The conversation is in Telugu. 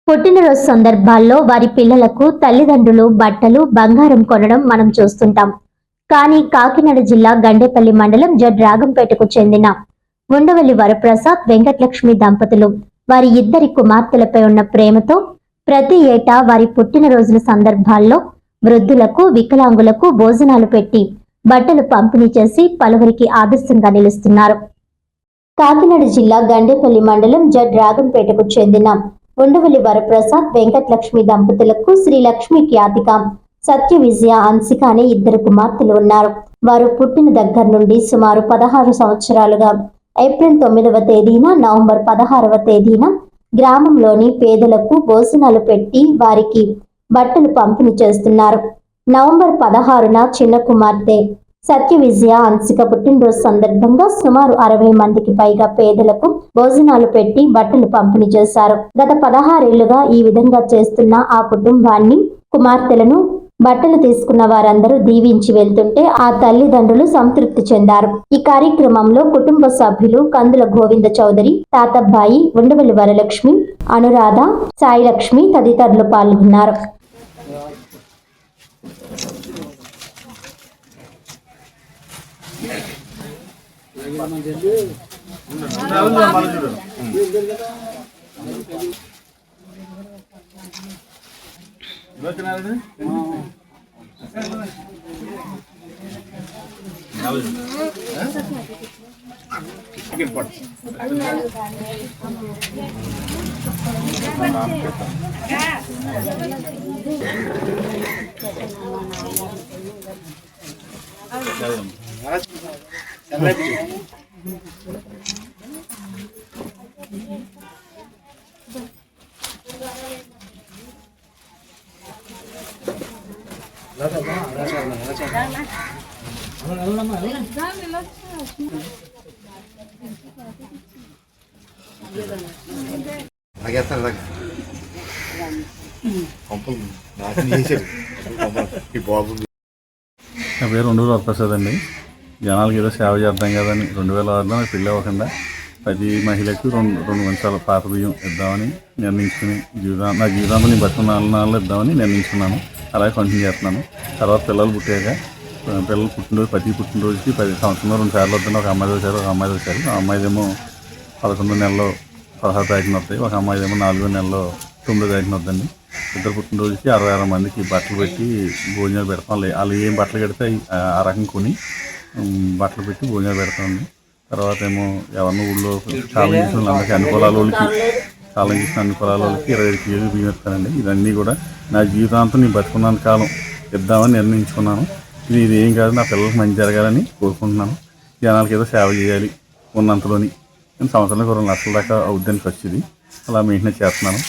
పుట్టినరోజు సందర్భాల్లో వారి పిల్లలకు తల్లిదండ్రులు బట్టలు బంగారం కొనడం మనం చూస్తుంటాం. కానీ కాకినాడ జిల్లా గండేపల్లి మండలం రాగంపేటకు చెందిన ఉండవల్లి వరప్రసాద్ వెంకటలక్ష్మి దంపతులు వారి ఇద్దరి కుమార్తెలపై ఉన్న ప్రేమతో ప్రతి ఏటా వారి పుట్టినరోజుల సందర్భాల్లో వృద్ధులకు వికలాంగులకు భోజనాలు పెట్టి బట్టలు పంపిణీ చేసి పలువురికి ఆదర్శంగా నిలుస్తున్నారు. కాకినాడ జిల్లా గండేపల్లి మండలం రాగంపేటకు చెందిన ఉండవల్లి వరప్రసాద్ వెంకటలక్ష్మి దంపతులకు శ్రీ లక్ష్మి ఖ్యాతిక సత్య విజయ అంశిక అనే ఇద్దరు కుమార్తెలు ఉన్నారు. వారు పుట్టిన దగ్గర నుండి సుమారు 16 సంవత్సరాలుగా ఏప్రిల్ 9వ తేదీన నవంబర్ 16వ తేదీన గ్రామంలోని పేదలకు భోజనాలు పెట్టి వారికి బట్టలు పంపిణీ చేస్తున్నారు. నవంబర్ 16న చిన్న కుమార్తె సత్య విజయ అంశిక పుట్టినరోజు సందర్భంగా సుమారు 60 మందికి పైగా పేదలకు భోజనాలు పెట్టి బట్టలు పంపిణీ చేశారు. గత 16 ఏళ్లుగా ఈ విధంగా చేస్తున్న ఆ కుటుంబాన్ని కుమార్తెలను బట్టలు తీసుకున్న వారందరూ దీవించి వెళ్తుంటే ఆ తల్లిదండ్రులు సంతృప్తి చెందారు. ఈ కార్యక్రమంలో కుటుంబ సభ్యులు కందుల గోవింద చౌదరి, తాతబ్బాయి, ఉండవల్లి వరలక్ష్మి, అనురాధ, సాయిలక్ష్మి తదితరులు పాల్గొన్నారు. నా పేరు ఉండూరు వరప్రసాద్ అండి. జనాలకి ఏదో సేవ చేద్దాం కదని 2006లో పెళ్ళి అవ్వకుండా ప్రతి మహిళకు రెండు మంచాల పాత బియ్యం ఇద్దామని నిర్ణయించుకుని నా జీవితాంతం నేను బతుకున్నాళ్ళు ఇద్దామని నిర్ణయించుకున్నాను. అలాగే కంటిన్యూ చేస్తున్నాను. తర్వాత పిల్లలు పుట్టాక పిల్లలు పుట్టినరోజు ప్రతి పుట్టినరోజుకి 10 సంవత్సరంలో 2 సార్లు వద్దండి. ఒక అమ్మాయి వచ్చారు, ఒక అమ్మాయి వచ్చారు. ఆ అమ్మాయిదేమో 11 నెలలో 16 తారీఖున వస్తాయి. ఒక అమ్మాయిదేమో 4 నెలలో 9 తారీఖున వద్దండి. ఇద్దరు పుట్టినరోజుకి 60 మందికి బట్టలు పెట్టి భోజనాలు పెడతాం. వాళ్ళు ఏం బట్టలు కడితే ఆ రకం కొని బట్టలు పెట్టి భోజనాలు పెడతామండి. తర్వాత ఏమో ఎవరిని ఊళ్ళో చాలా చేసిన వాళ్ళకి అన్ని పొలాల వాళ్ళకి చాలా చేసిన అన్ని పొలాల వాళ్ళకి 25 కేజీలు బియ్యం ఇస్తానండి. ఇవన్నీ కూడా నా జీవితాంతం నేను బతుకున్నంత కాలం ఇద్దామని నిర్ణయించుకున్నాను. ఇది ఏం కాదు, నా పిల్లలకు మంచి జరగాలని కోరుకుంటున్నాను. జనాలకి ఏదో సేవ చేయాలి ఉన్నంతలోని. నేను సంవత్సరానికి 2 లక్షల దాకా అవుద్దని ఖర్చుది. అలా మెయింటెనెన్స్ చేస్తున్నాను.